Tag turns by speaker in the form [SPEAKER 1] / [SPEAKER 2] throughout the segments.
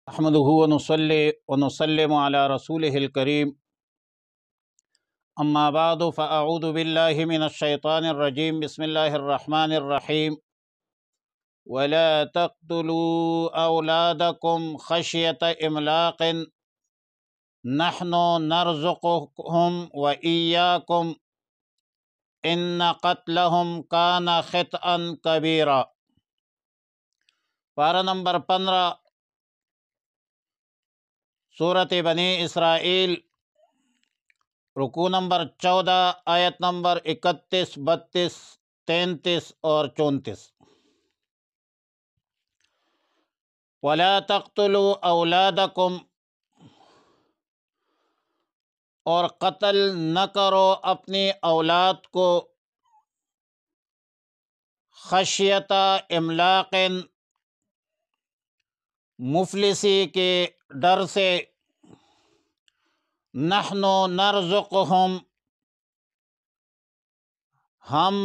[SPEAKER 1] احمدہ ونصلی ونسلم علی رسولہ الکریم اما بعد فاعوذ باللہ من الشیطان الرجیم بسم اللہ الرحمن الرحیم ولا تقتلوا اولادکم خشیۃ املاق نحن نرزقهم وإیاکم ان قتلهم کان خطئا کبیرا۔ پارہ نمبر 15 سورۃ بنی اسرائیل، رکوع نمبر 14، آیت نمبر 31، 32، 33 اور 34۔ وَلَا تَقْتُلُوا أَوْلَادَكُمْ، اور قتل نہ کرو اپنی اولاد کو، خشیۃ املاق، مفلسی کے ڈر سے، نحن نرزقهم، ہم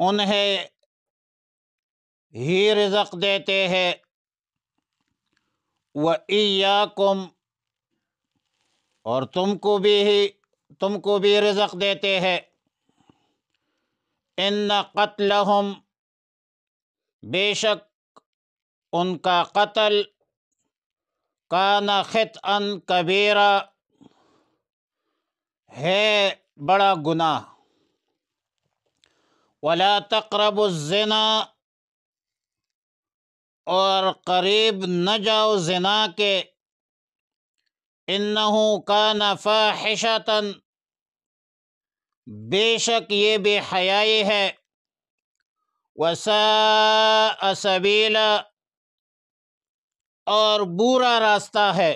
[SPEAKER 1] انہیں ہی رزق دیتے ہیں، وَإِيَّاكُمْ، اور تم کو بھی رزق دیتے ہیں، ان قتلہم، بے شک ان کا قتل، کان خطئا کبیرا، ہے بڑا گناہ۔ ولا تقربوا الزنا، اور قریب نہ جاؤ زنا کے، انہ کان فاحشۃ، بے شک یہ بے حیائی ہے، وساء سبیلا، اور برا راستہ ہے۔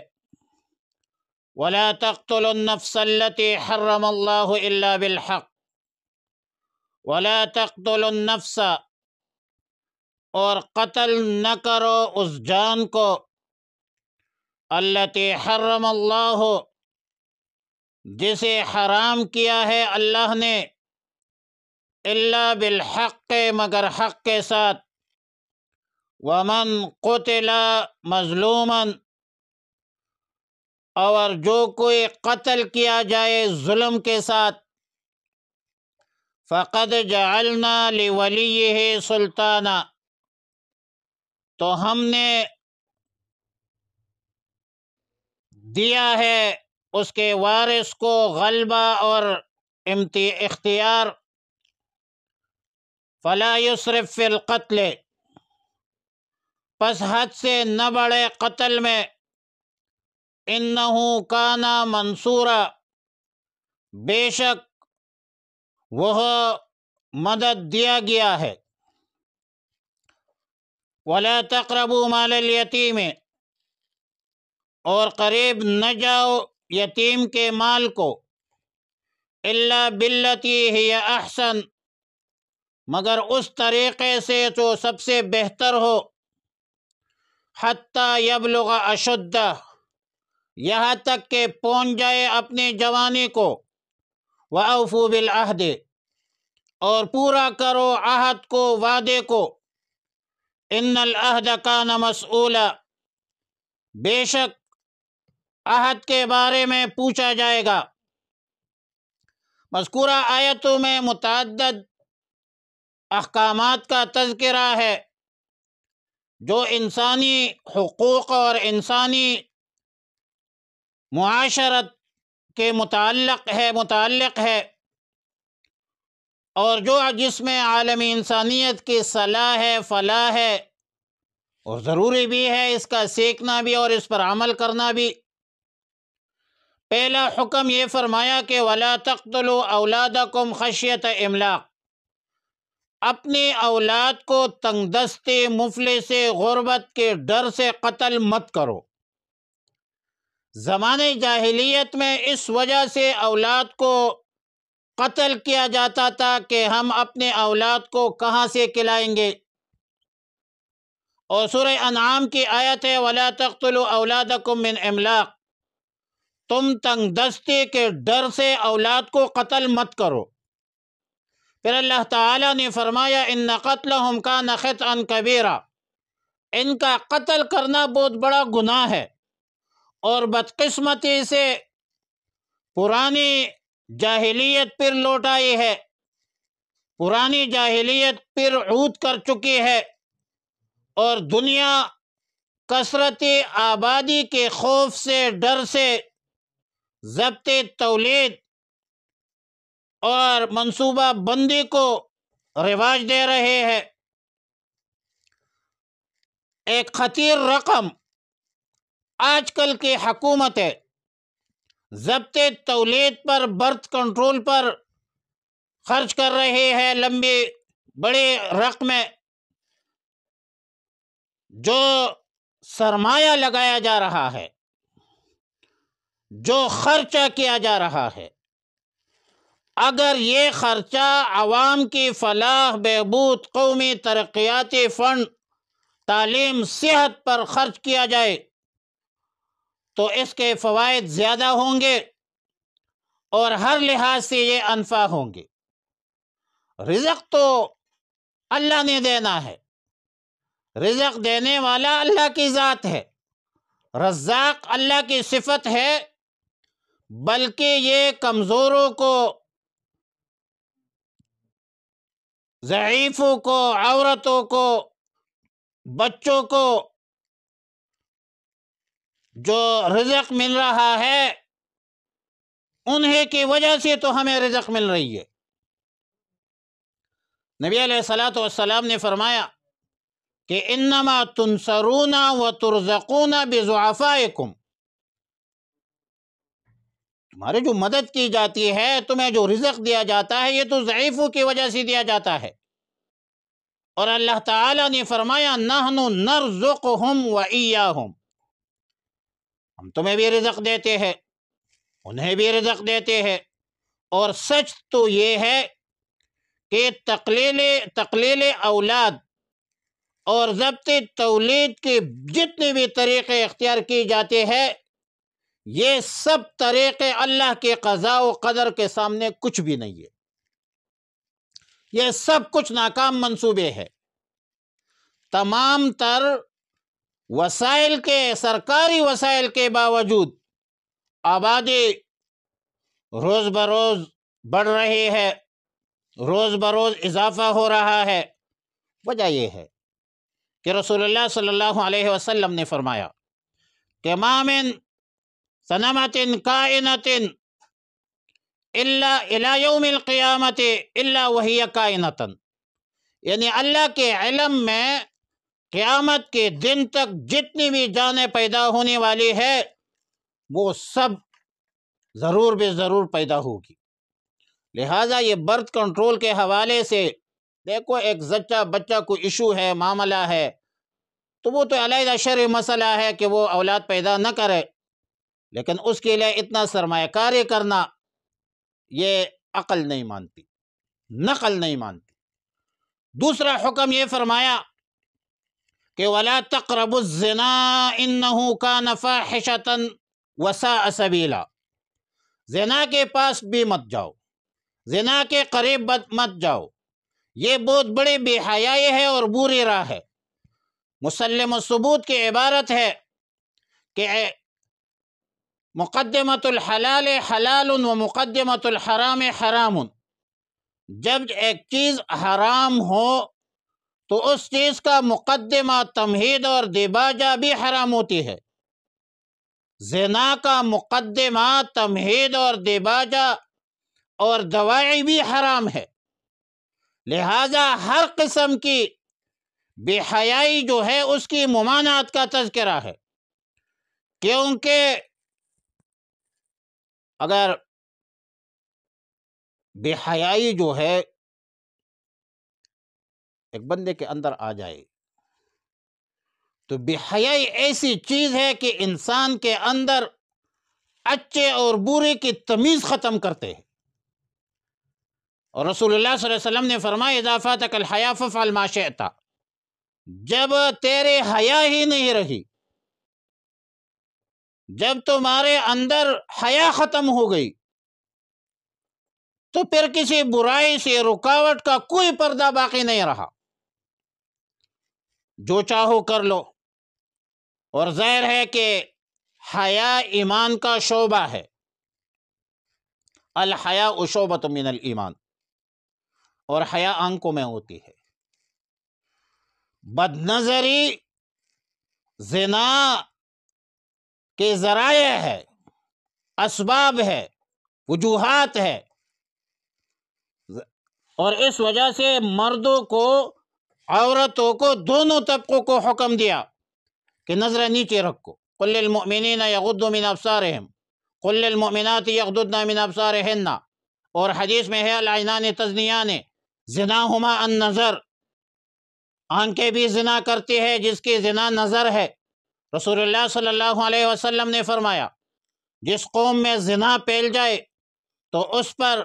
[SPEAKER 1] ولا تقتلوا النفس التي حرم الله الا بالحق، ولا تقتلوا النفس، اور قتل نہ کرو اس جان کو، التي حرم اللہ، جسے حرام کیا ہے اللہ نے، الا بالحق، مگر حق کے ساتھ، ومن قتل مظلوما، اور جو کوئی قتل کیا جائے ظلم کے ساتھ، فقد جعلنا لولیہ سلطانا، تو ہم نے دیا ہے اس کے وارث کو غلبہ اور اختیار، فلا یسرف فی القتل، پس حد سے نہ بڑھے قتل میں، انہ کان منصورا، بے شک وہ مدد دیا گیا ہے۔ ولا تقربوا مال الیتیم، اور قریب نہ جاؤ یتیم کے مال کو، الا باللتی ہی احسن، مگر اس طریقے سے جو سب سے بہتر ہو، حتی یبلغ اشدہ، یہاں تک کہ پہنچ جائے اپنی جوانی کو، وَأَوْفُوا بِالْعَهْدِ، اور پورا کرو عہد کو، وعدے کو، ان العہد کان مسئولا، بے شک عہد کے بارے میں پوچھا جائے گا۔ مذکورہ آیتوں میں متعدد احکامات کا تذکرہ ہے جو انسانی حقوق اور انسانی معاشرت کے متعلق ہے، اور جس میں عالمی انسانیت کی صلاح ہے، فلاح ہے، اور ضروری بھی ہے اس کا سیکھنا بھی اور اس پر عمل کرنا بھی۔ پہلا حکم یہ فرمایا کہ وَلَا تَقْتُلُوا أَوْلَادَكُمْ خَشْيَةَ إِمْلَاقٍ، اپنی اولاد کو تنگ دستی، مفلسی، غربت کے ڈر سے قتل مت کرو۔ زمانے جاہلیت میں اس وجہ سے اولاد کو قتل کیا جاتا تھا کہ ہم اپنے اولاد کو کہاں سے کھلائیں گے، اور سورہ انعام کی آیت ہے وَلَا تَقْتُلُوا أَوْلَادَكُمْ مِنْ إِمْلَاقٍ، تم تنگ دستی کے ڈر سے اولاد کو قتل مت کرو۔ پھر اللہ تعالیٰ نے فرمایا ان قتلہم کان خطئا کبیرا، ان کا قتل کرنا بہت بڑا گناہ ہے، اور بدقسمتی سے پرانی جاہلیت پھر لوٹ آئی ہے، پرانی جاہلیت پھر عود کر چکی ہے، اور دنیا کثرتی آبادی کے خوف سے، ڈر سے ضبط تولید اور منصوبہ بندی کو رواج دے رہے ہیں۔ ایک خطیر رقم آج کل کی حکومتیں ضبط تولید پر، برتھ کنٹرول پر خرچ کر رہے ہیں لمبی بڑی رقمیں، جو سرمایہ لگایا جا رہا ہے، جو خرچہ کیا جا رہا ہے، اگر یہ خرچہ عوام کی فلاح بہبود، قومی ترقیاتی فنڈ، تعلیم، صحت پر خرچ کیا جائے تو اس کے فوائد زیادہ ہوں گے اور ہر لحاظ سے یہ انفع ہوں گے۔ رزق تو اللہ نے دینا ہے، رزق دینے والا اللہ کی ذات ہے، رزاق اللہ کی صفت ہے، بلکہ یہ کمزوروں کو، ضعیفوں کو، عورتوں کو، بچوں کو جو رزق مل رہا ہے، انہیں کی وجہ سے تو ہمیں رزق مل رہی ہے۔ نبی علیہ الصلوۃ والسلام نے فرمایا کہ انما تنصرون وترزقون بضعفائکم، تمہاری جو مدد کی جاتی ہے، تمہیں جو رزق دیا جاتا ہے، یہ تو ضعیفوں کی وجہ سے دیا جاتا ہے۔ اور اللہ تعالیٰ نے فرمایا نحن نرزقہم وإیاہم، ہم تمہیں بھی رزق دیتے ہیں، انہیں بھی رزق دیتے ہیں۔ اور سچ تو یہ ہے کہ تقلیل اولاد اور ضبط تولید کے جتنے بھی طریقے اختیار کیے جاتے ہیں، یہ سب طریقے اللہ کے قضاء و قدر کے سامنے کچھ بھی نہیں ہے، یہ سب کچھ ناکام منصوبے ہیں۔ تمام تر وسائل کے، سرکاری وسائل کے باوجود آبادی روز بروز بڑھ رہی ہے، روز بروز اضافہ ہو رہا ہے۔ وجہ یہ ہے کہ رسول اللہ صلی اللہ علیہ وسلم نے فرمایا کہ ما من صنمۃ کائنۃ الا الی یوم القیامۃ الا وہی کائنۃ، یعنی اللہ کے علم میں قیامت کے دن تک جتنی بھی جانیں پیدا ہونے والی ہے، وہ سب ضرور بے ضرور پیدا ہوگی۔ لہٰذا یہ برتھ کنٹرول کے حوالے سے دیکھو، ایک زچہ بچہ کو ایشو ہے، معاملہ ہے، تو وہ تو علیحدہ شرعی مسئلہ ہے کہ وہ اولاد پیدا نہ کرے، لیکن اس کے لیے اتنا سرمایہ کاری کرنا، یہ عقل نہیں مانتی، نقل نہیں مانتی۔ دوسرا حکم یہ فرمایا کہ وَلَا تَقْرَبُوا الزِّنَا إِنَّهُ كَانَ فَاحِشَةً وَسَاءَ سَبِيلًا، زنا کے پاس بھی مت جاؤ، زنا کے قریب مت جاؤ، یہ بہت بڑی بے حیائی ہے اور بری راہ ہے۔ مسلم الثبوت کی عبارت ہے کہ مقدمۃ الحلال حلال و مقدمۃ الحرام حرام، جب ایک چیز حرام ہو تو اس چیز کا مقدمہ، تمہید اور دیباجہ بھی حرام ہوتی ہے۔ زنا کا مقدمہ، تمہید اور دیباجہ اور دواعی بھی حرام ہے۔ لہٰذا ہر قسم کی بے حیائی جو ہے اس کی ممانعت کا تذکرہ ہے، کیونکہ اگر بے حیائی جو ہے ایک بندے کے اندر آ جائے تو بے حیائی ایسی چیز ہے کہ انسان کے اندر اچھے اور برے کی تمیز ختم کرتے ہیں۔ اور رسول اللہ صلی اللہ علیہ وسلم نے فرمایا اذا فاتک الحیا فافعل ما شئت، جب تیرے حیا ہی نہیں رہی، جب تمہارے اندر حیا ختم ہو گئی، تو پھر کسی برائی سے رکاوٹ کا کوئی پردہ باقی نہیں رہا۔ جو چاہو کر لو۔ اور ظاہر ہے کہ حیا ایمان کا شعبہ ہے، الحیاء شعبۃ من الایمان، اور حیا آنکھوں میں ہوتی ہے۔ بد نظری زنا کے ذرائع ہے، اسباب ہے، وجوہات ہے، اور اس وجہ سے مردوں کو، عورتوں کو، دونوں طبقوں کو حکم دیا کہ نظر نیچے رکھو۔ قل للمؤمنین یغضوا من ابصارہم قل للمؤمنات یغضضن من ابصارہن، اور حدیث میں ہے العینان تزنیان زناہما النظر، آنکھیں بھی زنا کرتی ہے جس کی زنا نظر ہے۔ رسول اللہ صلی اللہ علیہ وسلم نے فرمایا جس قوم میں زنا پھیل جائے تو اس پر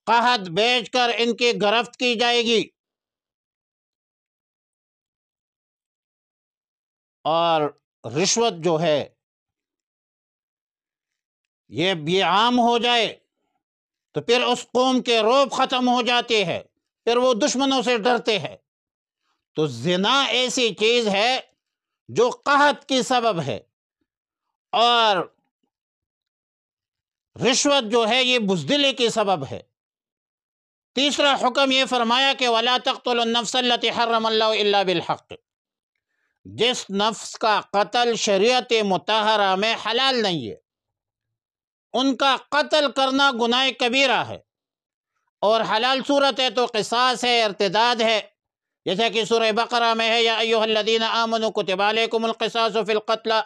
[SPEAKER 1] قحط بیچ کر ان کی گرفت کی جائے گی، اور رشوت جو ہے یہ عام ہو جائے تو پھر اس قوم کے روب ختم ہو جاتے ہیں، پھر وہ دشمنوں سے ڈرتے ہیں۔ تو زنا ایسی چیز ہے جو قحط کی سبب ہے، اور رشوت جو ہے یہ بزدلی کی سبب ہے۔ تیسرا حکم یہ فرمایا کہ وَلَا تَقْتُلُوا النَّفْسَ الَّتِي حَرَّمَ اللَّهُ إِلَّا بِالْحَقِّ، جس نفس کا قتل شریعت مطہرہ میں حلال نہیں ہے ان کا قتل کرنا گناہ کبیرہ ہے، اور حلال صورت ہے تو قصاص ہے، ارتداد ہے، جیسا کہ سورہ بقرہ میں ہے یا ایھا الذین آمنوا کتب علیکم القصاص فی القتلى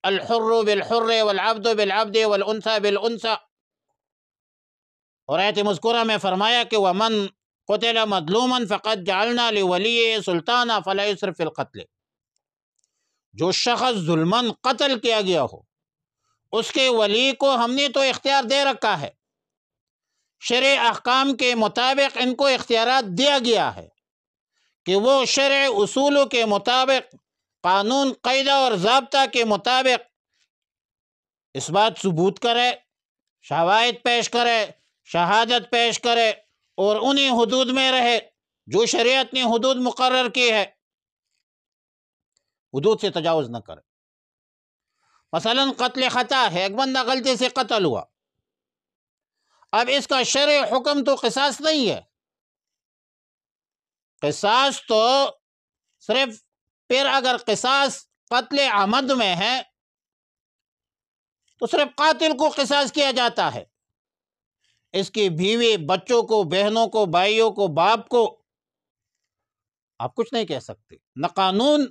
[SPEAKER 1] الحر بالحر والعبد بالعبد والانثى بالانثى، اور آیت مذکورہ میں فرمایا کہ ومن قتل مظلوما فقد جعلنا لولیہ سلطانا فلا یسرف فی القتل، جو شخص ظلماً قتل کیا گیا ہو اس کے ولی کو ہم نے تو اختیار دے رکھا ہے، شرع احکام کے مطابق ان کو اختیارات دیا گیا ہے کہ وہ شرع اصولوں کے مطابق، قانون قاعدہ اور ضابطہ کے مطابق اس بات ثبوت کرے، شواہد پیش کرے، شہادت پیش کرے، اور انہی حدود میں رہے جو شریعت نے حدود مقرر کی ہے، حدود سے تجاوز نہ کرے۔ مثلا قتل خطا ہے، ایک بندہ غلطی سے قتل ہوا، اب اس کا شرع حکم تو قصاص نہیں ہے، قصاص تو صرف، پھر اگر قصاص قتل عمد میں ہے تو صرف قاتل کو قصاص کیا جاتا ہے، اس کی بیوی، بچوں کو، بہنوں کو، بھائیوں کو، باپ کو آپ کچھ نہیں کہہ سکتے، نہ قانون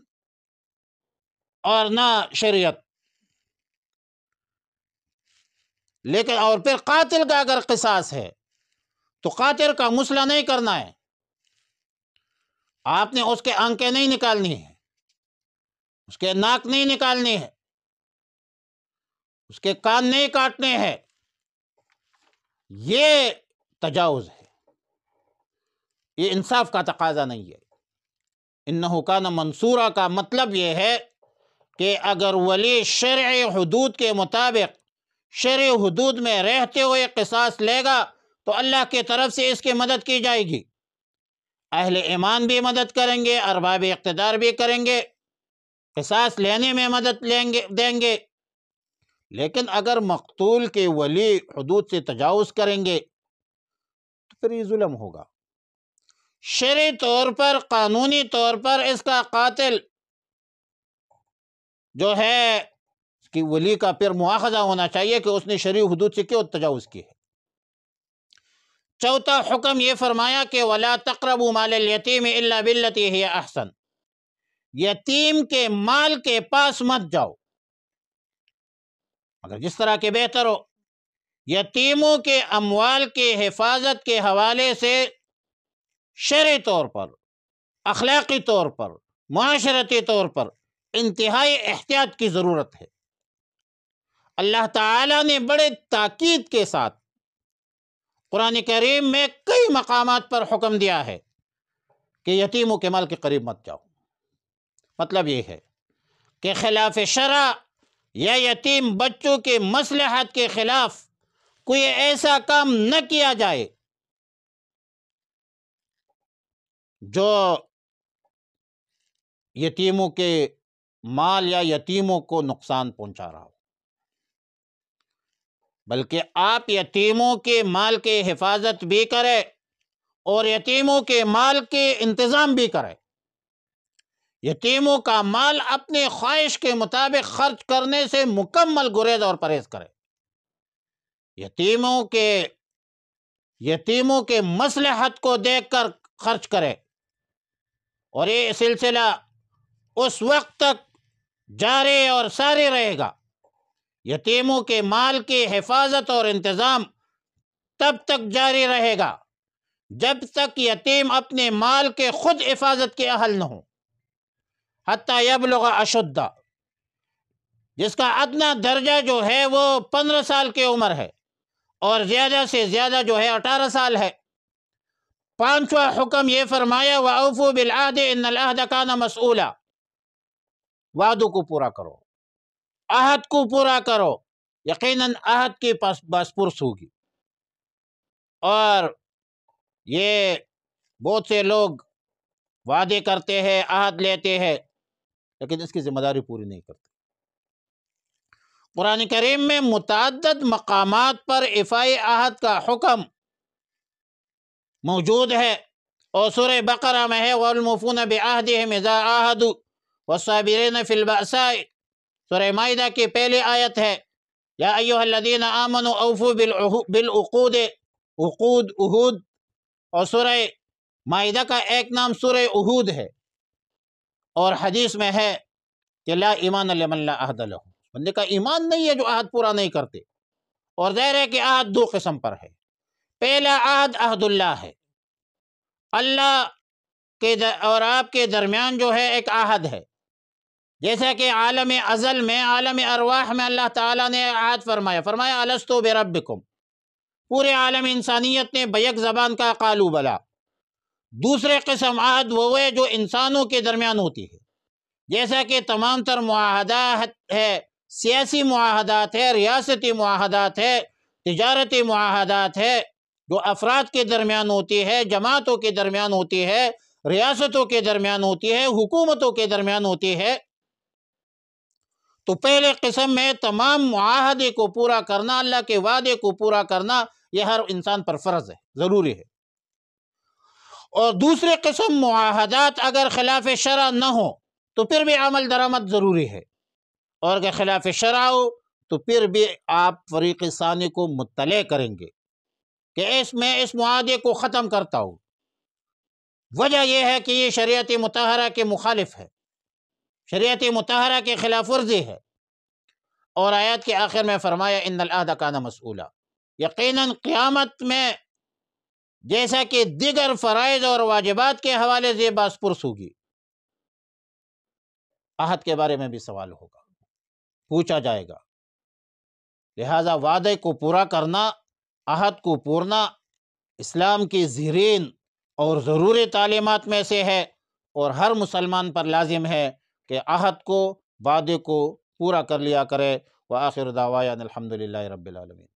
[SPEAKER 1] اور نہ شریعت۔ لیکن اور پھر قاتل کا اگر قصاص ہے تو قاتل کا مسئلہ نہیں کرنا ہے، آپ نے اس کے آنکھیں نہیں نکالنی ہے، اس کے ناک نہیں نکالنی ہے، اس کے کان نہیں کاٹنے ہیں، یہ تجاوز ہے، یہ انصاف کا تقاضا نہیں ہے۔ انہ کان منصورا کا مطلب یہ ہے کہ اگر ولی شرعی حدود کے مطابق، شرعی حدود میں رہتے ہوئے قصاص لے گا تو اللہ کی طرف سے اس کی مدد کی جائے گی، اہل ایمان بھی مدد کریں گے، ارباب اقتدار بھی کریں گے، قصاص لینے میں مدد دیں گے۔ لیکن اگر مقتول کے ولی حدود سے تجاوز کریں گے تو پھر یہ ظلم ہوگا، شرعی طور پر، قانونی طور پر اس کا قاتل جو ہے اس کی ولی کا پھر مواخذہ ہونا چاہیے کہ اس نے شرعی حدود سے کیوں تجاوز کی ہے۔ چوتھا حکم یہ فرمایا کہ وَلَا تَقْرَبُوا مَالَ الْيَتِيمِ إِلَّا بِالَّتِي هِيَ أَحْسَنُ، یتیم کے مال کے پاس مت جاؤ مگر جس طرح کے بہتر ہو۔ یتیموں کے اموال کے حفاظت کے حوالے سے شرعی طور پر، اخلاقی طور پر، معاشرتی طور پر انتہائی احتیاط کی ضرورت ہے۔ اللہ تعالیٰ نے بڑے تاکید کے ساتھ قرآن کریم میں کئی مقامات پر حکم دیا ہے کہ یتیموں کے مال کے قریب مت جاؤ۔ مطلب یہ ہے کہ خلاف شرع یا یتیم بچوں کے مصلحت کے خلاف کوئی ایسا کام نہ کیا جائے جو یتیموں کے مال یا یتیموں کو نقصان پہنچا رہا ہو، بلکہ آپ یتیموں کے مال کی حفاظت بھی کرے اور یتیموں کے مال کے انتظام بھی کرے۔ یتیموں کا مال اپنے خواہش کے مطابق خرچ کرنے سے مکمل گریز اور پرہیز کرے۔ یتیموں کے مصلحت کو دیکھ کر خرچ کرے، اور یہ سلسلہ اس وقت تک جاری اور ساری رہے گا۔ یتیموں کے مال کی حفاظت اور انتظام تب تک جاری رہے گا جب تک یتیم اپنے مال کے خود حفاظت کے اہل نہ ہو، حتیٰ یبلغ اشدہ، جس کا ادنا درجہ جو ہے وہ 15 سال کی عمر ہے، اور زیادہ سے زیادہ جو ہے 18 سال ہے۔ پانچواں حکم یہ فرمایا وَأَوْفُوا بِالْعَهْدِ إِنَّ الْعَهْدَ كَانَ مَسْئُولًا، وعدوں کو پورا کرو، عہد کو پورا کرو، یقیناً عہد کی بازپرس ہوگی۔ اور یہ بہت سے لوگ وعدے کرتے ہیں، عہد لیتے ہیں، لیکن اس کی ذمہ داری پوری نہیں کرتے۔ قرآن کریم میں متعدد مقامات پر ایفائے عہد کا حکم موجود ہے، اور سورہ بقرہ میں ہے وَالْمُوفُونَ بِعَهْدِهِمْ إِذَا عَاهَدُوا وَالصَّابِرِينَ فِي الْبَأْسَاءِ، سورہ مائدہ کی پہلی آیت ہے یا ایھا الذین آمنوا اوفوا بالعقود، عقود، اور سورہ مائدہ کا ایک نام سورہ عہود ہے، اور حدیث میں ہے کہ لا ایمان لمن لا عہد لہ، بندے کا ایمان نہیں ہے جو عہد پورا نہیں کرتے۔ اور ظاہر ہے کہ عہد دو قسم پر ہے۔ پہلا عہد عہد اللہ ہے، اللہ کے اور آپ کے درمیان جو ہے ایک عہد ہے، جیسا کہ عالم ازل میں، عالم ارواح میں اللہ تعالیٰ نے عہد فرمایا الست بربکم، پورے عالم انسانیت نے بیک زبان کا قالوا بلا۔ دوسرے قسم عہد وہ ہے جو انسانوں کے درمیان ہوتی ہے، جیسا کہ تمام تر معاہدات ہے، سیاسی معاہدات ہے، ریاستی معاہدات ہے، تجارتی معاہدات ہے، جو افراد کے درمیان ہوتی ہے، جماعتوں کے درمیان ہوتی ہے، ریاستوں کے درمیان ہوتی ہے، حکومتوں کے درمیان ہوتی ہے۔ تو پہلے قسم میں تمام معاہدے کو پورا کرنا، اللہ کے وعدے کو پورا کرنا، یہ ہر انسان پر فرض ہے، ضروری ہے۔ اور دوسرے قسم معاہدات اگر خلاف شرع نہ ہو تو پھر بھی عمل درآمد ضروری ہے، اور اگر خلاف شرع ہو تو پھر بھی آپ فریق ثانی کو مطلع کریں گے کہ میں اس معاہدے کو ختم کرتا ہوں۔ وجہ یہ ہے کہ یہ شریعت مطہرہ کے مخالف ہے، شریعت مطہرہ کے خلاف ورزی ہے۔ اور آیات کے آخر میں فرمایا ان العہد کان مسئولا، یقیناً قیامت میں جیسا کہ دیگر فرائض اور واجبات کے حوالے سے بازپرس ہوگی، عہد کے بارے میں بھی سوال ہوگا، پوچھا جائے گا۔ لہذا وعدے کو پورا کرنا، عہد کو پورنا اسلام کی زیرین اور ضروری تعلیمات میں سے ہے، اور ہر مسلمان پر لازم ہے کہ عہد کو، وعدے کو پورا کر لیا کرے۔ وآخر دعوانا الحمدللہ رب العالمین۔